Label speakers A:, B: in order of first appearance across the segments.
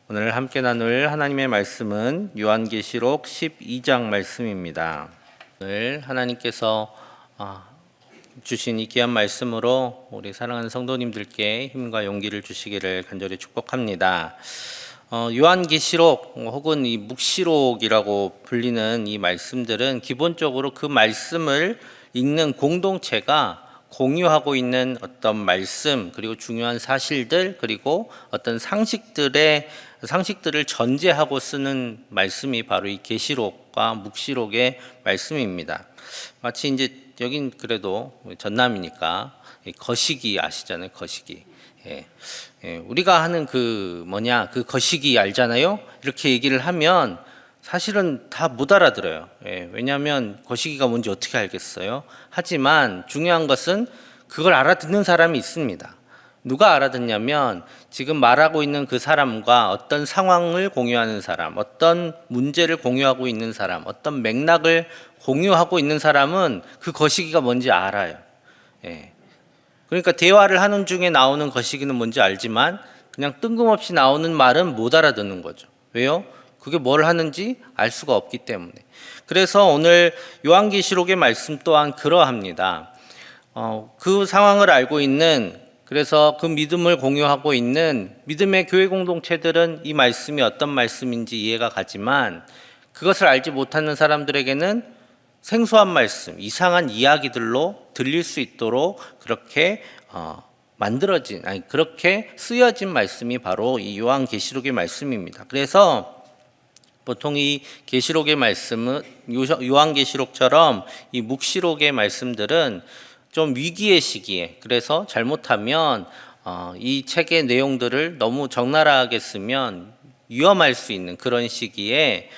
A: 오늘 함께 나눌 하나님의 말씀은 요한계시록 12장 말씀입니다. 오늘 하나님께서 주신 이 귀한 말씀으로 우리 사랑하는 성도님들께 힘과 용기를 주시기를 간절히 축복합니다. 요한계시록 혹은 이 묵시록이라고 불리는 이 말씀들은 기본적으로 그 말씀을 읽는 공동체가 공유하고 있는 어떤 말씀, 그리고 중요한 사실들, 그리고 어떤 상식들을 전제하고 쓰는 말씀이 바로 이 계시록과 묵시록의 말씀입니다. 마치 이제 여긴 그래도 전남이니까 거시기 아시잖아요, 거시기. 우리가 하는 그 거시기 알잖아요. 이렇게 얘기를 하면 사실은 다 못 알아들어요. 왜냐하면 거시기가 뭔지 어떻게 알겠어요? 하지만 중요한 것은 그걸 알아듣는 사람이 있습니다. 누가 알아듣냐면 지금 말하고 있는 그 사람과 어떤 상황을 공유하는 사람, 어떤 문제를 공유하고 있는 사람, 어떤 맥락을 공유하고 있는 사람은 그 거시기가 뭔지 알아요. 그러니까 대화를 하는 중에 나오는 거시기는 뭔지 알지만 그냥 뜬금없이 나오는 말은 못 알아듣는 거죠. 왜요? 그게 뭘 하는지 알 수가 없기 때문에. 그래서 오늘 요한계시록의 말씀 또한 그러합니다. 그 상황을 알고 있는, 그래서 그 믿음을 공유하고 있는 믿음의 교회 공동체들은 이 말씀이 어떤 말씀인지 이해가 가지만 그것을 알지 못하는 사람들에게는 생소한 말씀, 이상한 이야기들로 들릴 수 있도록 그렇게 그렇게 쓰여진 말씀이 바로 이 요한계시록의 말씀입니다. 그래서 보통 이 계시록의 말씀은 요한계시록처럼 이 묵시록의 말씀들은 좀 위기의 시기에, 그래서 잘못하면 이 책의 내용들을 너무 적나라하게 쓰면 위험할 수 있는 그런 시기에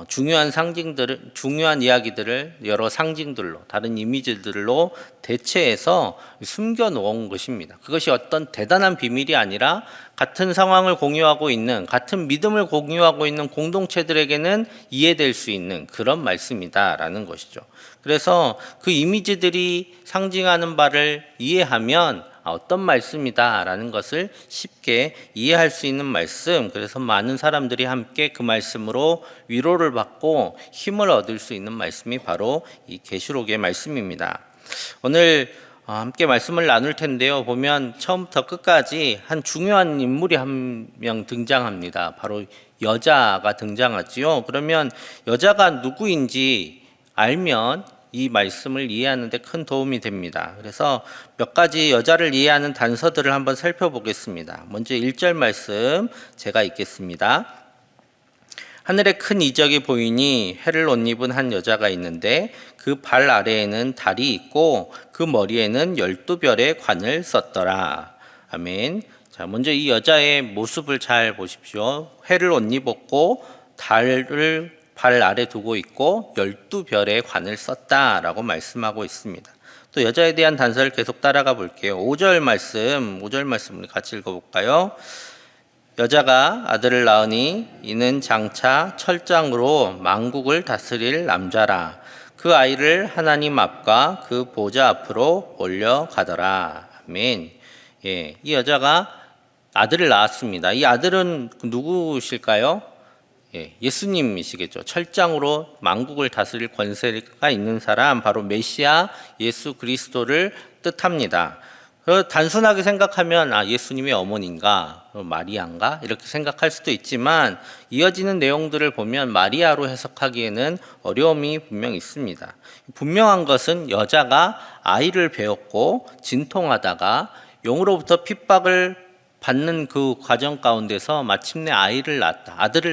A: 중요한 이야기들을 여러 상징들로, 다른 이미지들로 대체해서 숨겨 놓은 것입니다. 그것이 어떤 대단한 비밀이 아니라 같은 상황을 공유하고 있는, 같은 믿음을 공유하고 있는 공동체들에게는 이해될 수 있는 그런 말씀이다라는 것이죠. 그래서 그 이미지들이 상징하는 바를 이해하면 어떤 말씀이다라는 것을 쉽게 이해할 수 있는 말씀, 그래서 많은 사람들이 함께 그 말씀으로 위로를 받고 힘을 얻을 수 있는 말씀이 바로 이 계시록의 말씀입니다. 오늘 함께 말씀을 나눌 텐데요. 보면 처음부터 끝까지 한 중요한 인물이 한 명 등장합니다. 바로 여자가 등장하지요. 그러면 여자가 누구인지 알면 이 말씀을 이해하는 데 큰 도움이 됩니다. 그래서 몇 가지 여자를 이해하는 단서들을 한번 살펴보겠습니다. 먼저 1절 말씀 제가 읽겠습니다. 하늘에 큰 이적이 보이니 해를 옷 입은 한 여자가 있는데 그 발 아래에는 달이 있고 그 머리에는 12별의 관을 썼더라. 아멘. 자, 먼저 이 여자의 모습을 잘 보십시오. 해를 옷 입었고 달을 발 아래 두고 있고 12별의 관을 썼다라고 말씀하고 있습니다. 또 여자에 대한 단서를 계속 따라가 볼게요. 5절 말씀 우리 같이 읽어볼까요? 여자가 아들을 낳으니 이는 장차 철장으로 만국을 다스릴 남자라. 그 아이를 하나님 앞과 그 보좌 앞으로 올려가더라. 아멘. 이 여자가 아들을 낳았습니다. 이 아들은 누구실까요? 예수님이시겠죠. 철장으로 만국을 다스릴 권세가 있는 사람, 바로 메시아 예수 그리스도를 뜻합니다. 단순하게 생각하면 예수님의 어머니인가, 마리아인가 이렇게 생각할 수도 있지만 이어지는 내용들을 보면 마리아로 해석하기에는 어려움이 분명 있습니다. 분명한 것은 여자가 아이를 배웠고 진통하다가 영으로부터 핍박을 받는 그 과정 가운데서 마침내 아들을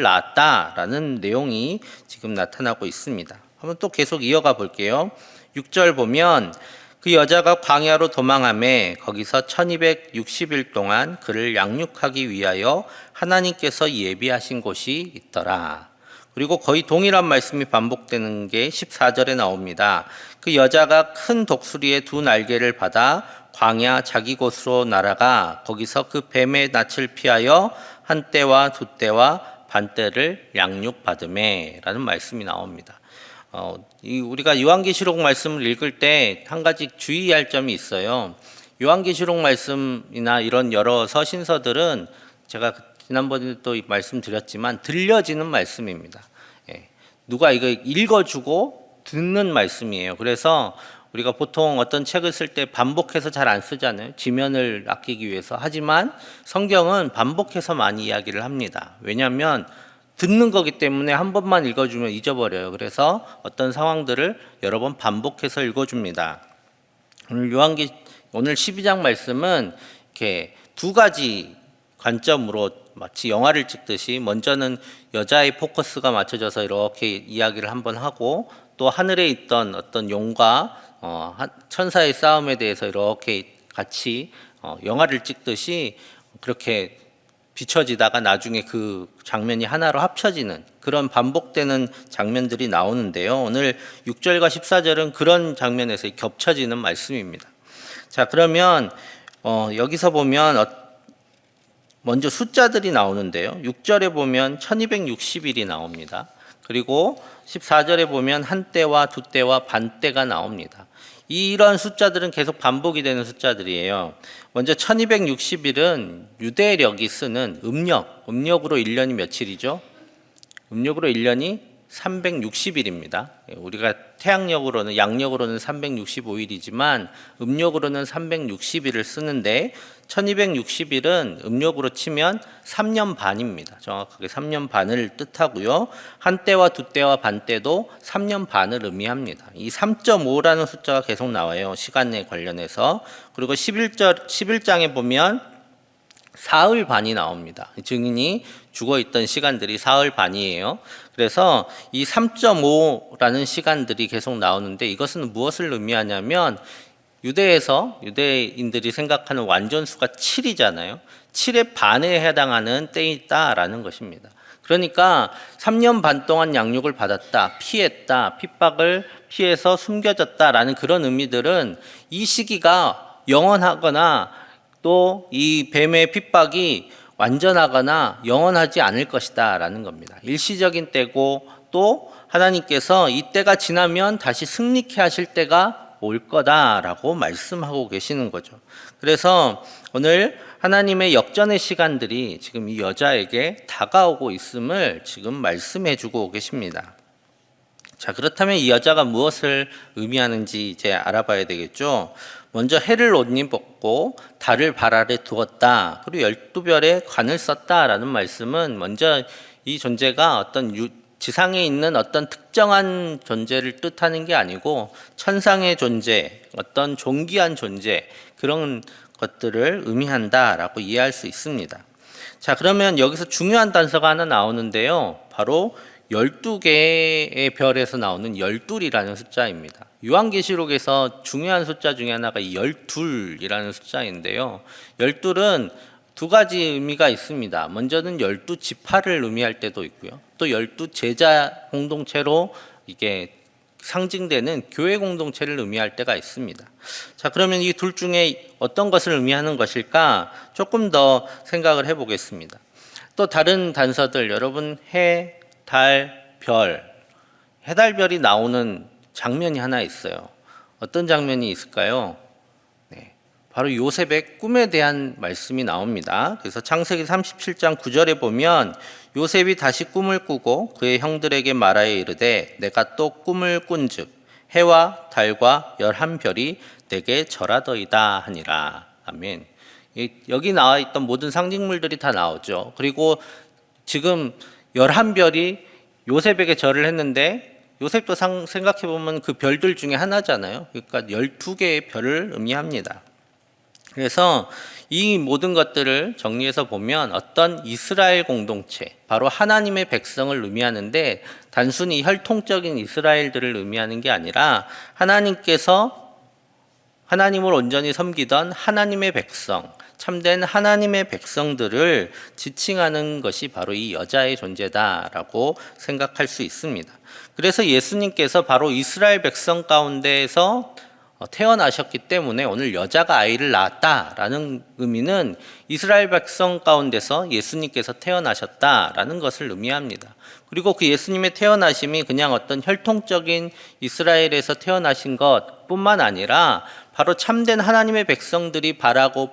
A: 낳았다라는 내용이 지금 나타나고 있습니다. 한번 또 계속 이어가 볼게요. 6절 보면 그 여자가 광야로 도망하매 거기서 1260일 동안 그를 양육하기 위하여 하나님께서 예비하신 곳이 있더라. 그리고 거의 동일한 말씀이 반복되는 게 14절에 나옵니다. 그 여자가 큰 독수리의 2날개를 받아 광야 자기 곳으로 날아가 거기서 그 뱀의 낯을 피하여 한 때와 2때와 반 때를 양육받으매 라는 말씀이 나옵니다. 우리가 요한계시록 말씀을 읽을 때 한 가지 주의할 점이 있어요. 요한계시록 말씀이나 이런 여러 서신서들은 제가 지난번에도 말씀드렸지만 들려지는 말씀입니다. 예. 누가 이거 읽어주고 듣는 말씀이에요. 그래서 우리가 보통 어떤 책을 쓸 때 반복해서 잘 안 쓰잖아요. 지면을 아끼기 위해서. 하지만 성경은 반복해서 많이 이야기를 합니다. 왜냐하면 듣는 거기 때문에 한 번만 읽어주면 잊어버려요. 그래서 어떤 상황들을 여러 번 반복해서 읽어줍니다. 오늘 12장 말씀은 이렇게 두 가지 관점으로 마치 영화를 찍듯이 먼저는 여자의 포커스가 맞춰져서 이렇게 이야기를 한번 하고 또 하늘에 있던 어떤 용과 천사의 싸움에 대해서 이렇게 같이 영화를 찍듯이 그렇게 비춰지다가 나중에 그 장면이 하나로 합쳐지는 그런 반복되는 장면들이 나오는데요. 오늘 6절과 14절은 그런 장면에서 겹쳐지는 말씀입니다. 자, 그러면 여기서 보면 먼저 숫자들이 나오는데요. 6절에 보면 1260일이 나옵니다. 그리고 14절에 보면 한때와 두때와 반때가 나옵니다. 이런 숫자들은 계속 반복이 되는 숫자들이에요. 먼저 1260일은 유대력이 쓰는 음력으로 1년이 며칠이죠? 음력으로 1년이 360일입니다. 우리가 태양력으로는 양력으로는 365일이지만 음력으로는 360일을 쓰는데 1260일은 음력으로 치면 3년 반입니다. 정확하게 3년 반을 뜻하고요. 한때와 두때와 반때도 3년 반을 의미합니다. 이 3.5라는 숫자가 계속 나와요. 시간에 관련해서. 그리고 11장에 보면 사흘 반이 나옵니다. 증인이 죽어 있던 시간들이 사흘 반이에요. 그래서 이 3.5라는 시간들이 계속 나오는데 이것은 무엇을 의미하냐면 유대인들이 생각하는 완전수가 7이잖아요. 7의 반에 해당하는 때이 있다라는 것입니다. 그러니까 3년 반 동안 양육을 받았다, 피했다, 핍박을 피해서 숨겨졌다라는 그런 의미들은 이 시기가 영원하거나 또 이 뱀의 핍박이 완전하거나 영원하지 않을 것이다 라는 겁니다. 일시적인 때고 또 하나님께서 이 때가 지나면 다시 승리케 하실 때가 올 거다라고 말씀하고 계시는 거죠. 그래서 오늘 하나님의 역전의 시간들이 지금 이 여자에게 다가오고 있음을 지금 말씀해 주고 계십니다. 자, 그렇다면 이 여자가 무엇을 의미하는지 이제 알아봐야 되겠죠. 먼저 해를 옷 입었고 달을 발 아래 두었다. 그리고 12별에 관을 썼다라는 말씀은 먼저 이 존재가 어떤 지상에 있는 어떤 특정한 존재를 뜻하는 게 아니고 천상의 존재, 어떤 존귀한 존재 그런 것들을 의미한다라고 이해할 수 있습니다. 자, 그러면 여기서 중요한 단서가 하나 나오는데요. 바로 12개의 별에서 나오는 12이라는 숫자입니다. 요한계시록에서 중요한 숫자 중에 하나가 이 12이라는 숫자인데요. 12은 두 가지 의미가 있습니다. 먼저는 12지파를 의미할 때도 있고요. 또 12제자 공동체로 이게 상징되는 교회 공동체를 의미할 때가 있습니다. 자, 그러면 이 둘 중에 어떤 것을 의미하는 것일까? 조금 더 생각을 해보겠습니다. 또 다른 단서들, 여러분 해, 달, 별, 해달별이 나오는 장면이 하나 있어요. 어떤 장면이 있을까요? 네, 바로 요셉의 꿈에 대한 말씀이 나옵니다. 그래서 창세기 37장 9절에 보면 요셉이 다시 꿈을 꾸고 그의 형들에게 말하여 이르되 내가 또 꿈을 꾼즉 해와 달과 11별이 내게 절하더이다 하니라. 아멘. 여기 나와 있던 모든 상징물들이 다 나오죠. 그리고 지금 11별이 요셉에게 절을 했는데 요셉도 생각해 보면 그 별들 중에 하나잖아요. 그러니까 12개의 별을 의미합니다. 그래서 이 모든 것들을 정리해서 보면 어떤 이스라엘 공동체, 바로 하나님의 백성을 의미하는데 단순히 혈통적인 이스라엘들을 의미하는 게 아니라 하나님께서 하나님을 온전히 섬기던 하나님의 백성, 참된 하나님의 백성들을 지칭하는 것이 바로 이 여자의 존재다라고 생각할 수 있습니다. 그래서 예수님께서 바로 이스라엘 백성 가운데에서 태어나셨기 때문에 오늘 여자가 아이를 낳았다라는 의미는 이스라엘 백성 가운데서 예수님께서 태어나셨다라는 것을 의미합니다. 그리고 그 예수님의 태어나심이 그냥 어떤 혈통적인 이스라엘에서 태어나신 것뿐만 아니라 바로 참된 하나님의 백성들이 바라고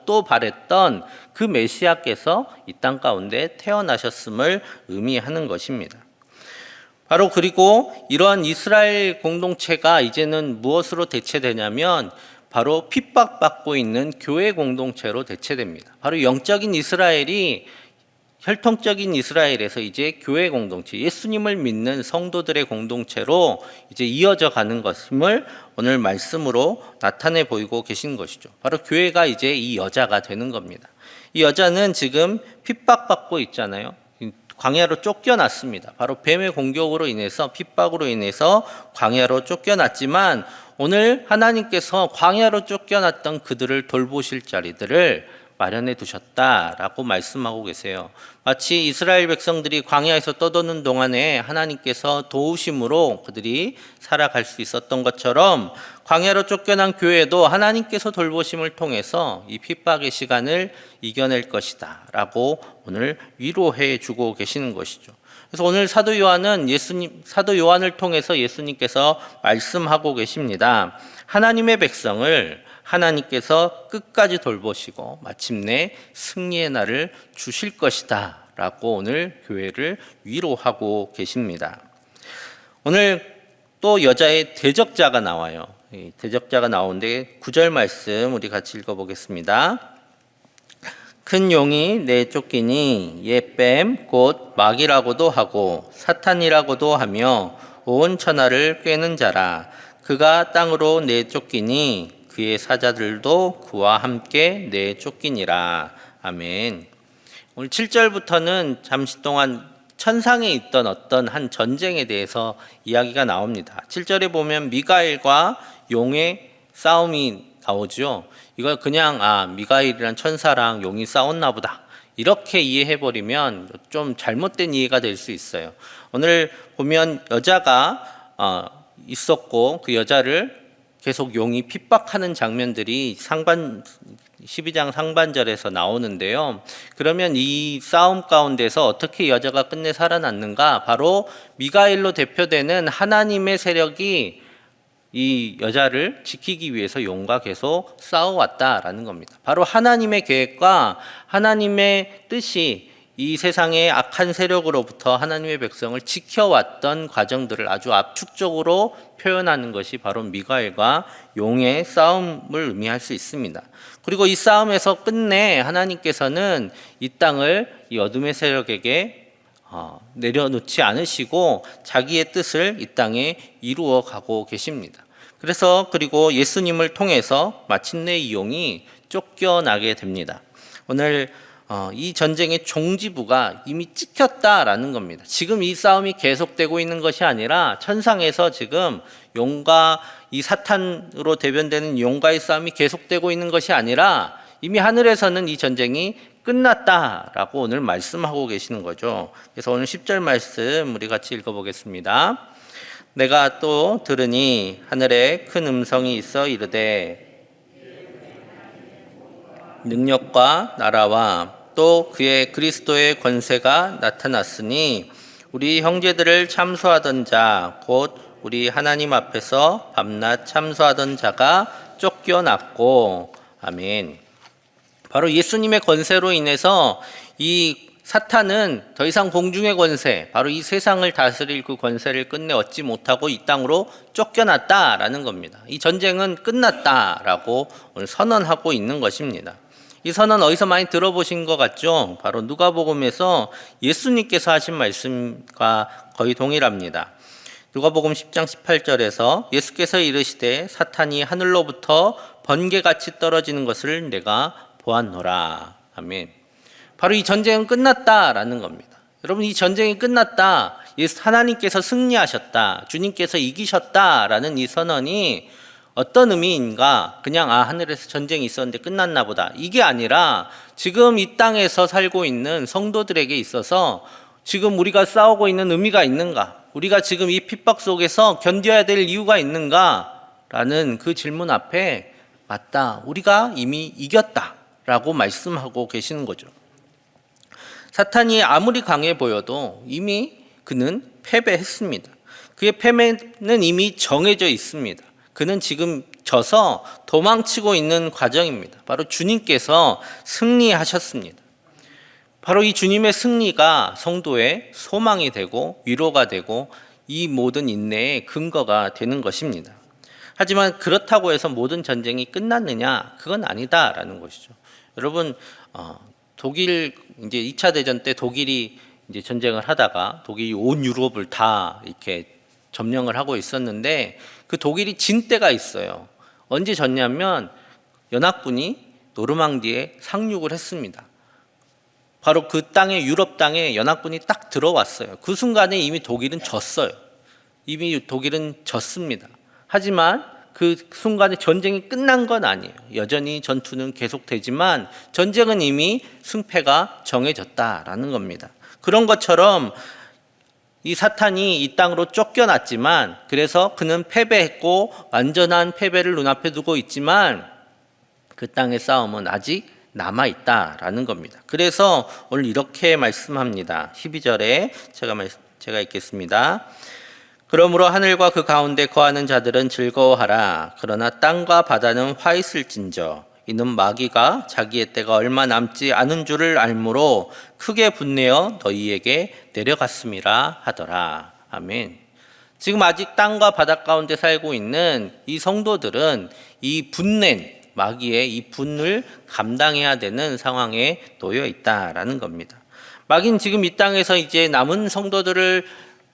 A: 또 바랬던 그 메시아께서 이 땅 가운데 태어나셨음을 의미하는 것입니다. 바로 그리고 이러한 이스라엘 공동체가 이제는 무엇으로 대체되냐면 바로 핍박받고 있는 교회 공동체로 대체됩니다. 바로 영적인 이스라엘이 혈통적인 이스라엘에서 이제 교회 공동체, 예수님을 믿는 성도들의 공동체로 이제 이어져 가는 것임을 오늘 말씀으로 나타내 보이고 계신 것이죠. 바로 교회가 이제 이 여자가 되는 겁니다. 이 여자는 지금 핍박받고 있잖아요. 광야로 쫓겨났습니다. 바로 뱀의 공격으로 인해서 핍박으로 인해서 광야로 쫓겨났지만 오늘 하나님께서 광야로 쫓겨났던 그들을 돌보실 자리들을 마련해 두셨다라고 말씀하고 계세요. 마치 이스라엘 백성들이 광야에서 떠도는 동안에 하나님께서 도우심으로 그들이 살아갈 수 있었던 것처럼 광야로 쫓겨난 교회도 하나님께서 돌보심을 통해서 이 핍박의 시간을 이겨낼 것이다 라고 오늘 위로해 주고 계시는 것이죠. 그래서 오늘 사도 요한을 통해서 예수님께서 말씀하고 계십니다. 하나님의 백성을 하나님께서 끝까지 돌보시고 마침내 승리의 날을 주실 것이다 라고 오늘 교회를 위로하고 계십니다. 오늘 또 여자의 대적자가 나와요. 대적자가 나오는데 9절 말씀 우리 같이 읽어보겠습니다. 큰 용이 내쫓기니 옛뱀 곧 마귀라고도 하고 사탄이라고도 하며 온 천하를 꿰는 자라. 그가 땅으로 내쫓기니 그의 사자들도 그와 함께 내쫓기니라. 아멘. 오늘 7절부터는 잠시 동안 천상에 있던 어떤 한 전쟁에 대해서 이야기가 나옵니다. 7절에 보면 미가엘과 용의 싸움이 나오죠. 이걸 그냥 미가엘이란 천사랑 용이 싸웠나 보다 이렇게 이해해버리면 좀 잘못된 이해가 될 수 있어요. 오늘 보면 여자가 있었고 그 여자를 계속 용이 핍박하는 장면들이 12장 상반절에서 나오는데요. 그러면 이 싸움 가운데서 어떻게 여자가 끝내 살아났는가? 바로 미가엘로 대표되는 하나님의 세력이 이 여자를 지키기 위해서 용과 계속 싸워왔다라는 겁니다. 바로 하나님의 계획과 하나님의 뜻이 이 세상의 악한 세력으로부터 하나님의 백성을 지켜왔던 과정들을 아주 압축적으로 표현하는 것이 바로 미가엘과 용의 싸움을 의미할 수 있습니다. 그리고 이 싸움에서 끝내 하나님께서는 이 땅을 이 어둠의 세력에게 내려놓지 않으시고 자기의 뜻을 이 땅에 이루어 가고 계십니다. 그래서 그리고 예수님을 통해서 마침내 이 용이 쫓겨나게 됩니다. 오늘 이 전쟁의 종지부가 이미 찍혔다라는 겁니다. 지금 이 싸움이 계속되고 있는 것이 아니라 천상에서 지금 용과 이 사탄으로 대변되는 용과의 싸움이 계속되고 있는 것이 아니라 이미 하늘에서는 이 전쟁이 끝났다라고 오늘 말씀하고 계시는 거죠. 그래서 오늘 10절 말씀 우리 같이 읽어보겠습니다. 내가 또 들으니 하늘에 큰 음성이 있어 이르되 능력과 나라와 또 그의 그리스도의 권세가 나타났으니 우리 형제들을 참소하던 자 곧 우리 하나님 앞에서 밤낮 참소하던 자가 쫓겨났고 아멘. 바로 예수님의 권세로 인해서 이 사탄은 더 이상 공중의 권세, 바로 이 세상을 다스릴 그 권세를 끝내 얻지 못하고 이 땅으로 쫓겨났다라는 겁니다. 이 전쟁은 끝났다라고 오늘 선언하고 있는 것입니다. 이 선언 어디서 많이 들어보신 것 같죠? 바로 누가복음에서 예수님께서 하신 말씀과 거의 동일합니다. 누가복음 10장 18절에서 예수께서 이르시되 사탄이 하늘로부터 번개같이 떨어지는 것을 내가 보았노라. 아멘. 바로 이 전쟁은 끝났다라는 겁니다. 여러분, 이 전쟁이 끝났다. 하나님께서 승리하셨다. 주님께서 이기셨다라는 이 선언이 어떤 의미인가? 그냥 하늘에서 전쟁이 있었는데 끝났나 보다. 이게 아니라 지금 이 땅에서 살고 있는 성도들에게 있어서 지금 우리가 싸우고 있는 의미가 있는가? 우리가 지금 이 핍박 속에서 견뎌야 될 이유가 있는가? 라는 그 질문 앞에 맞다. 우리가 이미 이겼다라고 말씀하고 계시는 거죠. 사탄이 아무리 강해 보여도 이미 그는 패배했습니다. 그의 패배는 이미 정해져 있습니다. 그는 지금 져서 도망치고 있는 과정입니다. 바로 주님께서 승리하셨습니다. 바로 이 주님의 승리가 성도의 소망이 되고 위로가 되고 이 모든 인내의 근거가 되는 것입니다. 하지만 그렇다고 해서 모든 전쟁이 끝났느냐? 그건 아니다라는 것이죠. 여러분, 독일 이제 2차 대전 때 독일이 이제 전쟁을 하다가 독일이 온 유럽을 다 이렇게 점령을 하고 있었는데 그 독일이 진 때가 있어요. 언제 졌냐면 연합군이 노르망디에 상륙을 했습니다. 바로 그 땅에 유럽 땅에 연합군이 딱 들어왔어요. 그 순간에 이미 독일은 졌어요. 이미 독일은 졌습니다. 하지만 그 순간에 전쟁이 끝난 건 아니에요. 여전히 전투는 계속되지만 전쟁은 이미 승패가 정해졌다라는 겁니다. 그런 것처럼 이 사탄이 이 땅으로 쫓겨났지만 그래서 그는 패배했고 완전한 패배를 눈앞에 두고 있지만 그 땅의 싸움은 아직 남아있다라는 겁니다. 그래서 오늘 이렇게 말씀합니다. 12절에 제가 읽겠습니다. 그러므로 하늘과 그 가운데 거하는 자들은 즐거워하라. 그러나 땅과 바다는 화 있을진저 이는 마귀가 자기의 때가 얼마 남지 않은 줄을 알므로 크게 분내어 너희에게 내려갔음이라 하더라. 아멘. 지금 아직 땅과 바다 가운데 살고 있는 이 성도들은 이 분낸 마귀의 이 분을 감당해야 되는 상황에 놓여 있다라는 겁니다. 마귀는 지금 이 땅에서 이제 남은 성도들을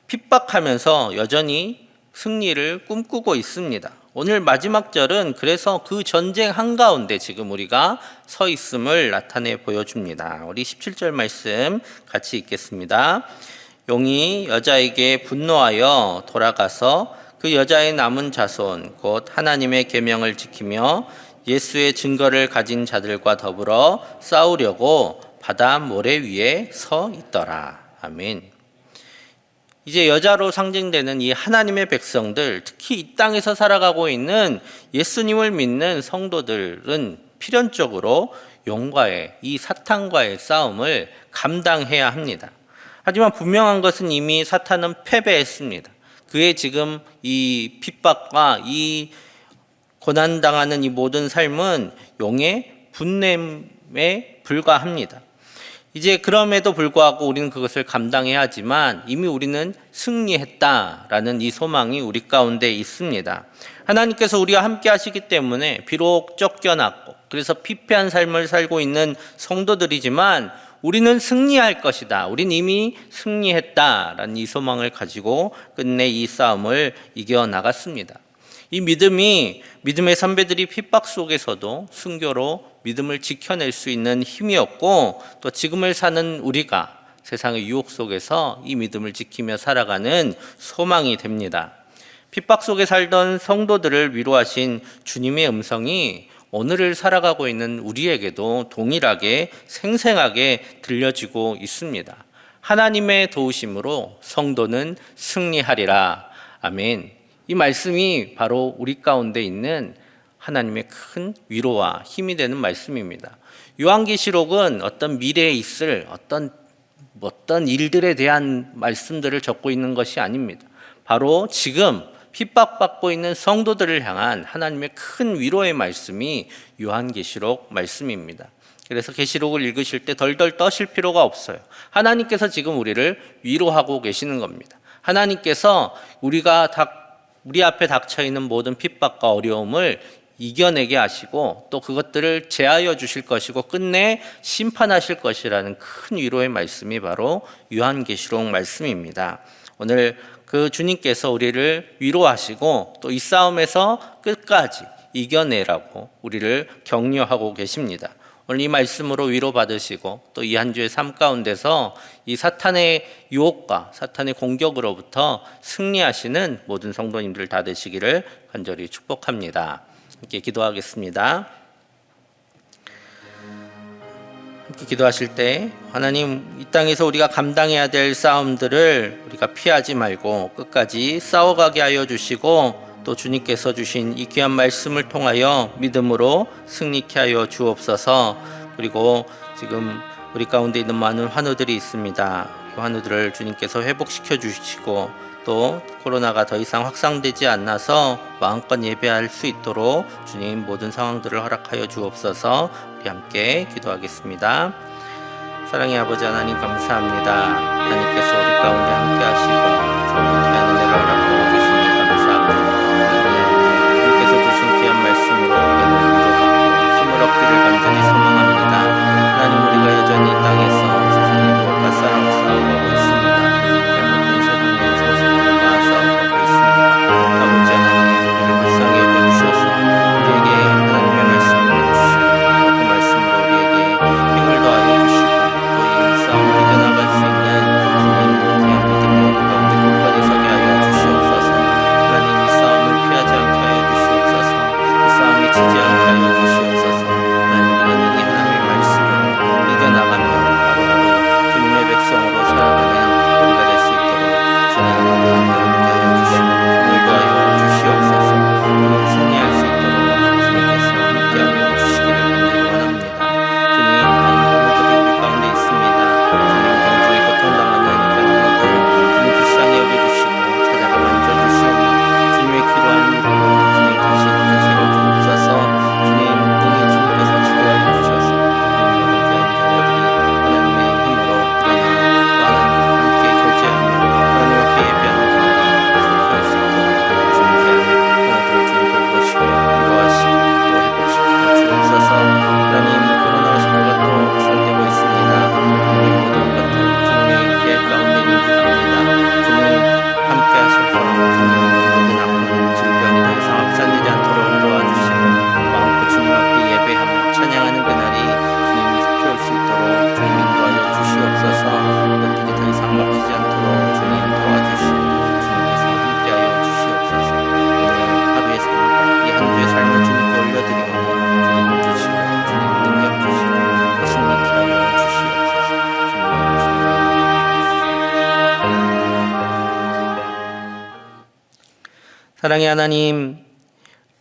A: 핍박하면서 여전히 승리를 꿈꾸고 있습니다. 오늘 마지막 절은 그래서 그 전쟁 한가운데 지금 우리가 서 있음을 나타내 보여줍니다. 우리 17절 말씀 같이 읽겠습니다. 용이 여자에게 분노하여 돌아가서 그 여자의 남은 자손 곧 하나님의 계명을 지키며 예수의 증거를 가진 자들과 더불어 싸우려고 바다 모래 위에 서 있더라. 아멘. 이제 여자로 상징되는 이 하나님의 백성들, 특히 이 땅에서 살아가고 있는 예수님을 믿는 성도들은 필연적으로 용과의 이 사탄과의 싸움을 감당해야 합니다. 하지만 분명한 것은 이미 사탄은 패배했습니다. 그의 지금 이 핍박과 이 고난당하는 이 모든 삶은 용의 분냄에 불과합니다. 이제 그럼에도 불구하고 우리는 그것을 감당해야 하지만 이미 우리는 승리했다라는 이 소망이 우리 가운데 있습니다. 하나님께서 우리와 함께 하시기 때문에 비록 쫓겨났고 그래서 피폐한 삶을 살고 있는 성도들이지만 우리는 승리할 것이다. 우린 이미 승리했다라는 이 소망을 가지고 끝내 이 싸움을 이겨나갔습니다. 이 믿음이 믿음의 선배들이 핍박 속에서도 순교로 믿음을 지켜낼 수 있는 힘이었고 또 지금을 사는 우리가 세상의 유혹 속에서 이 믿음을 지키며 살아가는 소망이 됩니다. 핍박 속에 살던 성도들을 위로하신 주님의 음성이 오늘을 살아가고 있는 우리에게도 동일하게 생생하게 들려지고 있습니다. 하나님의 도우심으로 성도는 승리하리라. 아멘. 이 말씀이 바로 우리 가운데 있는 하나님의 큰 위로와 힘이 되는 말씀입니다. 요한계시록은 어떤 미래에 있을 어떤 일들에 대한 말씀들을 적고 있는 것이 아닙니다. 바로 지금 핍박받고 있는 성도들을 향한 하나님의 큰 위로의 말씀이 요한계시록 말씀입니다. 그래서 계시록을 읽으실 때 덜덜 떠실 필요가 없어요. 하나님께서 지금 우리를 위로하고 계시는 겁니다. 하나님께서 우리 앞에 닥쳐 있는 모든 핍박과 어려움을 이겨내게 하시고 또 그것들을 제하여 주실 것이고 끝내 심판하실 것이라는 큰 위로의 말씀이 바로 요한계시록 말씀입니다. 오늘 그 주님께서 우리를 위로하시고 또 이 싸움에서 끝까지 이겨내라고 우리를 격려하고 계십니다. 오늘 이 말씀으로 위로받으시고 또 이 한 주의 삶 가운데서 이 사탄의 유혹과 사탄의 공격으로부터 승리하시는 모든 성도님들 다 되시기를 간절히 축복합니다. 함께 기도하겠습니다. 함께 기도하실 때 하나님 이 땅에서 우리가 감당해야 될 싸움들을 우리가 피하지 말고 끝까지 싸워가게 하여 주시고 또 주님께서 주신 이 귀한 말씀을 통하여 믿음으로 승리케 하여 주옵소서. 그리고 지금 우리 가운데 있는 많은 환우들이 있습니다. 이 환우들을 주님께서 회복시켜 주시고 또 코로나가 더 이상 확산되지 않아서 마음껏 예배할 수 있도록 주님 모든 상황들을 허락하여 주옵소서. 우리 함께 기도하겠습니다. 사랑의 아버지 하나님 감사합니다. 하나님께서 우리 가운데 함께 하시고 좋은 귀한 은혜를 허락하여 주시니 감사합니다. 하나님, 하나님께서 주신 귀한 말씀으로 우리가 위로받고 힘을 얻기를 간절히 소망합니다. 하나님, 우리가 여전히 이 땅에서 세상의 유혹과 싸움을 싸워가고 있습니다. 잘못된 세상의 소식들과 싸워가고 있습니다. 아버지 하나님, 우리를 불쌍히 여겨주셔서 우리에게 하나님의 말씀을 주시고 또 그 말씀으로 우리에게 힘을 더하여 주시고 또 이 싸움을 이겨나갈 수 있는 주님 귀한 믿음이 우리 가운데 굳건히 서게 하여 주시옵소서. 하나님, 이 싸움을 피하지 않게 하여 주시옵소서. 이 싸움이 지지 않게 하여 주시옵소서. 하나님, 우리가 능히 하나님의 말씀으로 이겨나가며 하루하루 주님의 백성으로 살아가는 우리가 될 수 있도록 주님 우리 함께 하여 주시고 힘을 더하여 주시옵소서. 주님 승리할 수 있도록 주님께서 함께 하여 주시기를 간절히 원합니다. 주님, 많은 환우들이 우리 가운데 있습니다. 주님, 경주에 고통당하는 환우들 주님 불쌍히 여겨주시고 찾아가 만져주시오며 주님의 기로한 이름으로 주님 다시 일으켜 세워주옵소서. 주님, 능히 주님께서 치료하여 주셔서 모든 귀한 자녀들이 하나님의 힘으로 일어나 또 하나님과 함께 교제하며 하나님 앞에 예배하는 그날이 속할 수 있도록 주님 귀한 하나들을 주님 돌보시고 위로하시고 또 회복시켜 주옵소서. 하나님, 코로나 시대가 또 확산되고 있습니다. 주님의 모든 것들 주님의 계획 가운데 있습니다. 주님 함께 하셔서 주님 모든 아픈 질병이 더 이상 확산되지 않도록 도와주시고 마음껏 주님 앞에 예배하며 찬양하는 그날이 주님 속해 올 수 있도록 주님 인도하여 주시옵소서. 이것들이 더 이상 막히지 않도록 주님 도와주시고 주님께서 함께하여 주시옵소서. 오늘 하루의 삶과 이 한 주의 삶을 주님께 올려드리오니 주님 힘주시고 주님 능력 주시고 또 승리케 하여 주시옵소서. 사랑의 하나님,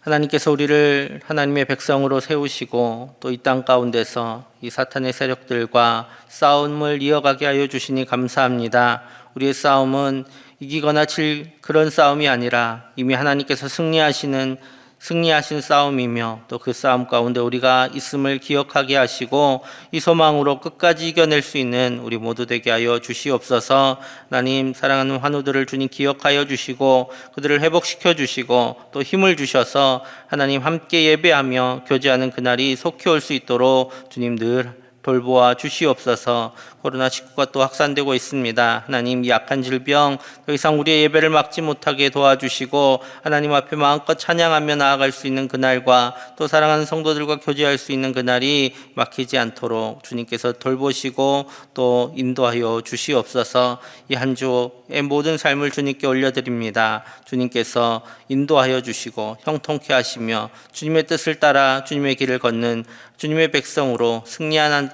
A: 하나님께서 우리를 하나님의 백성으로 세우시고 또 이 땅 가운데서 이 사탄의 세력들과 싸움을 이어가게 하여 주시니 감사합니다. 우리의 싸움은 이기거나 질 그런 싸움이 아니라 이미 하나님께서 승리하신 싸움이며 또 그 싸움 가운데 우리가 있음을 기억하게 하시고 이 소망으로 끝까지 이겨낼 수 있는 우리 모두 되게 하여 주시옵소서. 하나님, 사랑하는 환우들을 주님 기억하여 주시고 그들을 회복시켜 주시고 또 힘을 주셔서 하나님 함께 예배하며 교제하는 그날이 속히 올 수 있도록 주님 늘 돌보아 주시옵소서. 코로나19가 또 확산되고 있습니다. 하나님, 이 약한 질병 더 이상 우리의 예배를 막지 못하게 도와주시고 하나님 앞에 마음껏 찬양하며 나아갈 수 있는 그날과 또 사랑하는 성도들과 교제할 수 있는 그날이 막히지 않도록 주님께서 돌보시고 또 인도하여 주시옵소서. 이 한 주의 모든 삶을 주님께 올려드립니다. 주님께서 인도하여 주시고 형통케 하시며 주님의 뜻을 따라 주님의 길을 걷는 주님의 백성으로 승리하는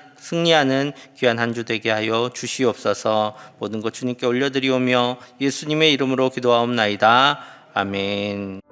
A: 귀한 한 주 되게 하여 주시옵소서. 모든 것 주님께 올려드리오며 예수님의 이름으로 기도하옵나이다. 아멘.